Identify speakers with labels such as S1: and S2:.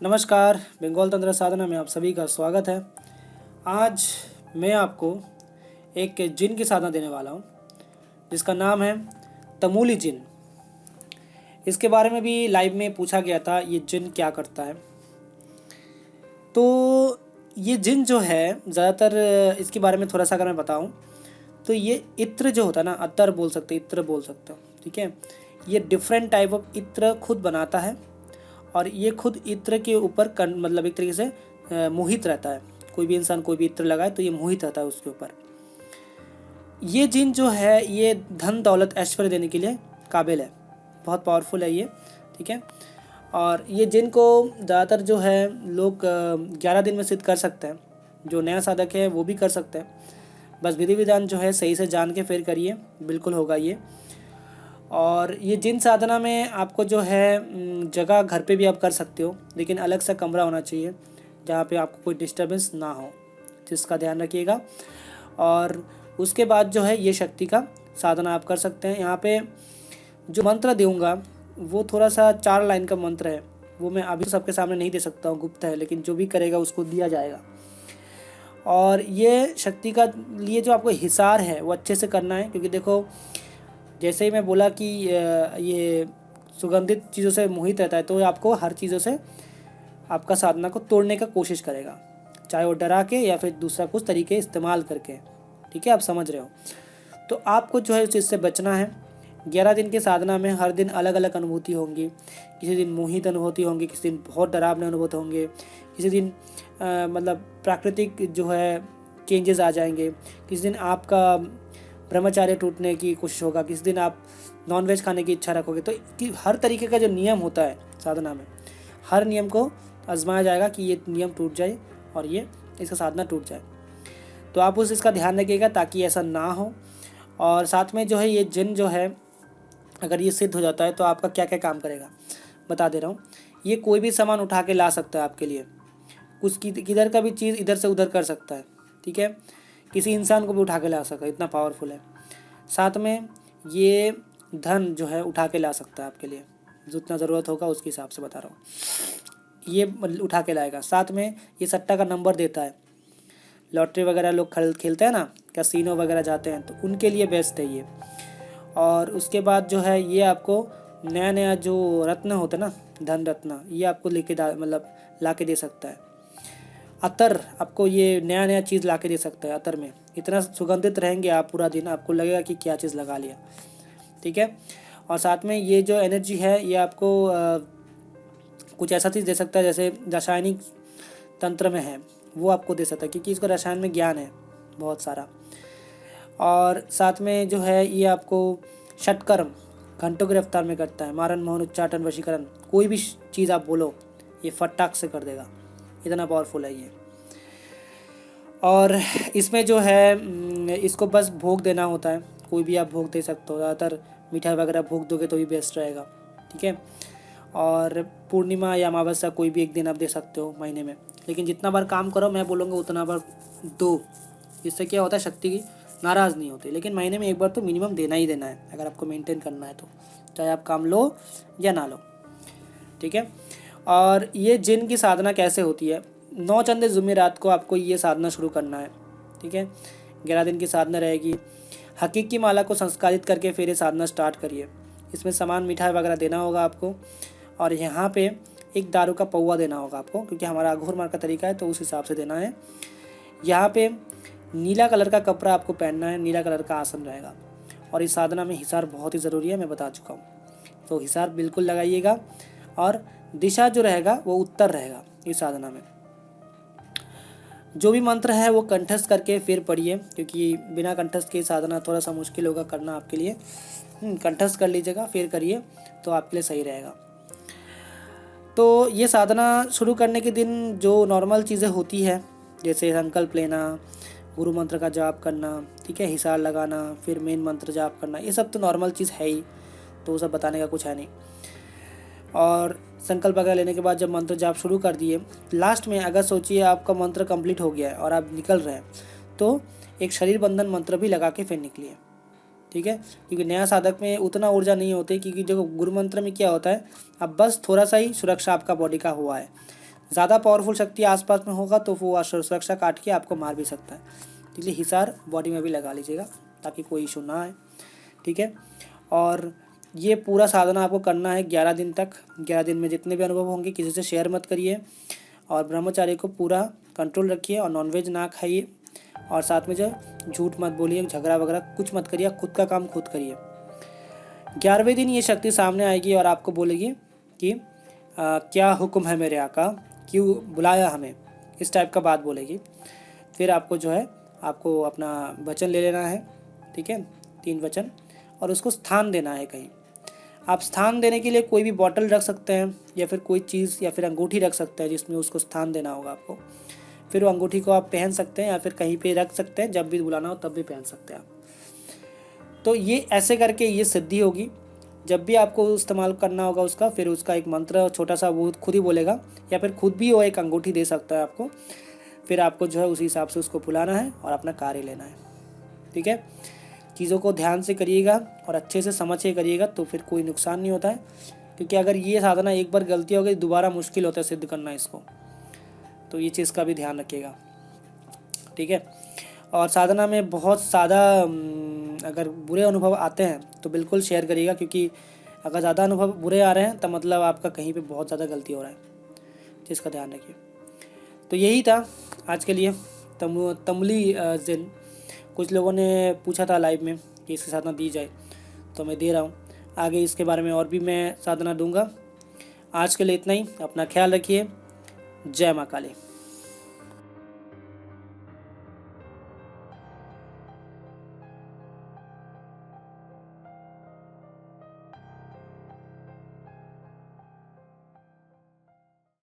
S1: नमस्कार, बंगाल तंत्र साधना में आप सभी का स्वागत है। आज मैं आपको एक जिन की साधना देने वाला हूँ जिसका नाम है तमूली जिन। इसके बारे में भी लाइव में पूछा गया था, ये जिन क्या करता है। तो ये जिन जो है ज़्यादातर इसके बारे में थोड़ा सा अगर मैं बताऊँ तो ये इत्र जो होता है ना, अतर बोल सकते, इत्र बोल सकते हो, ठीक है। ये डिफरेंट टाइप ऑफ इत्र खुद बनाता है और ये खुद इत्र के ऊपर मतलब एक तरीके से मोहित रहता है। कोई भी इंसान कोई भी इत्र लगाए तो ये मोहित रहता है उसके ऊपर। ये जिन जो है ये धन दौलत ऐश्वर्य देने के लिए काबिल है, बहुत पावरफुल है ये, ठीक है। और ये जिन को ज़्यादातर जो है लोग 11 दिन में सिद्ध कर सकते हैं। जो नया साधक है वो भी कर सकते हैं, बस विधि विधान जो है सही से जान के फिर करिए, बिल्कुल होगा ये। और ये जिन साधना में आपको जो है जगह घर पे भी आप कर सकते हो, लेकिन अलग सा कमरा होना चाहिए जहाँ पे आपको कोई डिस्टर्बेंस ना हो, जिसका ध्यान रखिएगा। और उसके बाद जो है ये शक्ति का साधना आप कर सकते हैं। यहाँ पे जो मंत्र दूंगा वो थोड़ा सा 4 लाइन का मंत्र है, वो मैं अभी सबके सामने नहीं दे सकता हूँ, गुप्त है, लेकिन जो भी करेगा उसको दिया जाएगा। और ये शक्ति का लिए जो आपको हिसार है वो अच्छे से करना है, क्योंकि देखो जैसे ही मैं बोला कि ये सुगंधित चीज़ों से मोहित रहता है, तो आपको हर चीज़ों से आपका साधना को तोड़ने का कोशिश करेगा, चाहे वो डरा के या फिर दूसरा कुछ तरीके इस्तेमाल करके, ठीक है, आप समझ रहे हो। तो आपको जो है उस चीज़ से बचना है। 11 दिन की साधना में हर दिन अलग अलग अनुभूति होंगी। किसी दिन मोहित अनुभूति होंगी, किसी दिन बहुत डरावने अनुभूति होंगे, किसी दिन मतलब प्राकृतिक जो है चेंजेस आ जाएंगे, किसी दिन आपका ब्रह्मचार्य टूटने की कोशिश होगा, किसी दिन आप नॉनवेज खाने की इच्छा रखोगे। तो हर तरीके का जो नियम होता है साधना में, हर नियम को आजमाया जाएगा कि ये नियम टूट जाए और ये इसका साधना टूट जाए। तो आप उस इसका ध्यान रखिएगा ताकि ऐसा ना हो। और साथ में जो है ये जिन जो है अगर ये सिद्ध हो जाता है तो आपका क्या क्या काम करेगा बता दे रहा हूँ। ये कोई भी सामान उठा के ला सकता है आपके लिए, कुछ किधर का भी चीज़ इधर से उधर कर सकता है, ठीक है। किसी इंसान को भी उठा के ला सकता है, इतना पावरफुल है। साथ में ये धन जो है उठा के ला सकता है आपके लिए, जितना ज़रूरत होगा उसके हिसाब से बता रहा हूँ, ये उठा के लाएगा। साथ में ये सट्टा का नंबर देता है, लॉटरी वगैरह लोग खेलते हैं ना, कैसीनो वगैरह जाते हैं, तो उनके लिए बेस्ट है ये। और उसके बाद जो है ये आपको नया नया जो रत्न होता है ना, धन रत्न, ये आपको मतलब ला के दे सकता है। अतर आपको ये नया नया चीज़ ला के दे सकता है। अतर में इतना सुगंधित रहेंगे आप पूरा दिन, आपको लगेगा कि क्या चीज़ लगा लिया, ठीक है। और साथ में ये जो एनर्जी है ये आपको कुछ ऐसा चीज़ दे सकता है जैसे रासायनिक तंत्र में है वो आपको दे सकता है, क्योंकि इसको रसायन में ज्ञान है बहुत सारा। और साथ में जो है ये आपको षटकर्म घंटों की रफ्तार में करता है, मारन मोहन उच्चाटन वशीकरण, कोई भी चीज़ आप बोलो ये फटाक से कर देगा, इतना पावरफुल है ये। और इसमें जो है इसको बस भोग देना होता है, कोई भी आप भोग दे सकते हो, ज़्यादातर मिठाई वगैरह भोग दोगे तो भी बेस्ट रहेगा, ठीक है। और पूर्णिमा या अमावस्या कोई भी एक दिन आप दे सकते हो महीने में, लेकिन जितना बार काम करो मैं बोलूँगा उतना बार दो। इससे क्या होता है, शक्ति की नाराज़ नहीं होती, लेकिन महीने में एक बार तो मिनिमम देना ही देना है अगर आपको मेंटेन करना है तो, चाहे आप काम लो या ना लो, ठीक है। और ये जिन की साधना कैसे होती है, 9 चंदे जुमेरात को आपको ये साधना शुरू करना है, ठीक है। 11 दिन की साधना रहेगी। हकीक की माला को संस्कारित करके फिर ये साधना स्टार्ट करिए। इसमें सामान मिठाई वगैरह देना होगा आपको, और यहाँ पे एक दारू का पौवा देना होगा आपको, क्योंकि हमारा अघोर मार का तरीका है तो उस हिसाब से देना है। यहाँ पे नीला कलर का कपड़ा आपको पहनना है, नीला कलर का आसन रहेगा। और इस साधना में हिसार बहुत ही ज़रूरी है, मैं बता चुका हूँ, तो हिसार बिल्कुल लगाइएगा। और दिशा जो रहेगा वो उत्तर रहेगा इस साधना में। जो भी मंत्र है वो कंठस्थ करके फिर पढ़िए, क्योंकि बिना कंठस्थ के साधना थोड़ा सा मुश्किल होगा करना आपके लिए। कंठस्थ कर लीजिएगा फिर करिए तो आपके लिए सही रहेगा। तो ये साधना शुरू करने के दिन जो नॉर्मल चीज़ें होती है, जैसे संकल्प लेना, गुरु मंत्र का जाप करना, ठीक है, हिसार लगाना, फिर मेन मंत्र जाप करना, ये सब तो नॉर्मल चीज़ है ही, तो वो सब बताने का कुछ है नहीं। और संकल्प वगैरह लेने के बाद जब मंत्र जाप शुरू कर दिए, लास्ट में अगर सोचिए आपका मंत्र कंप्लीट हो गया है और आप निकल रहे हैं, तो एक शरीर बंधन मंत्र भी लगा के फिर निकलिए, ठीक है। क्योंकि नया साधक में उतना ऊर्जा नहीं होती, क्योंकि जो गुरु मंत्र में क्या होता है, अब बस थोड़ा सा ही सुरक्षा आपका बॉडी का हुआ है, ज़्यादा पावरफुल शक्ति आसपास में होगा तो वो सुरक्षा काट के आपको मार भी सकता है। इसलिए हिसार बॉडी में भी लगा लीजिएगा ताकि कोई इशू ना आए, ठीक है। और ये पूरा साधना आपको करना है 11 दिन तक। 11 दिन में जितने भी अनुभव होंगे किसी से शेयर मत करिए, और ब्रह्मचारी को पूरा कंट्रोल रखिए, और नॉनवेज ना खाइए, और साथ में जो झूठ मत बोलिए, झगड़ा वगैरह कुछ मत करिए, खुद का काम खुद करिए। 11वें दिन ये शक्ति सामने आएगी और आपको बोलेगी कि क्या हुक्म है मेरे आका, क्यों बुलाया हमें, इस टाइप का बात बोलेगी। फिर आपको जो है आपको अपना वचन ले लेना है, ठीक है, 3 वचन, और उसको स्थान देना है कहीं। आप स्थान देने के लिए कोई भी बॉटल रख सकते हैं, या फिर कोई चीज़, या फिर अंगूठी रख सकते हैं जिसमें उसको स्थान देना होगा आपको। फिर वो अंगूठी को आप पहन सकते हैं, या फिर कहीं पे रख सकते हैं, जब भी बुलाना हो तब भी पहन सकते हैं आप। तो ये ऐसे करके ये सिद्धि होगी। जब भी आपको इस्तेमाल करना होगा उसका, फिर उसका एक मंत्र छोटा सा वो खुद ही बोलेगा, या फिर खुद भी वो एक अंगूठी दे सकता है आपको। फिर आपको जो है उसी हिसाब से उसको बुलाना है और अपना कार्य लेना है, ठीक है। चीज़ों को ध्यान से करिएगा और अच्छे से समझ के करिएगा, तो फिर कोई नुकसान नहीं होता है। क्योंकि अगर ये साधना एक बार गलती हो गई, दोबारा मुश्किल होता है सिद्ध करना इसको, तो ये चीज़ का भी ध्यान रखिएगा, ठीक है। और साधना में बहुत ज़्यादा अगर बुरे अनुभव आते हैं तो बिल्कुल शेयर करिएगा, क्योंकि अगर ज़्यादा अनुभव बुरे आ रहे हैं तो मतलब आपका कहीं पे बहुत ज़्यादा गलती हो रहा है, जिसका ध्यान रखिए। तो यही था आज के लिए तमली जिन। कुछ लोगों ने पूछा था लाइव में कि इसकी साधना दी जाए, तो मैं दे रहा हूँ। आगे इसके बारे में और भी मैं साधना दूंगा। आज के लिए इतना ही। अपना ख्याल रखिए। जय माँ काली।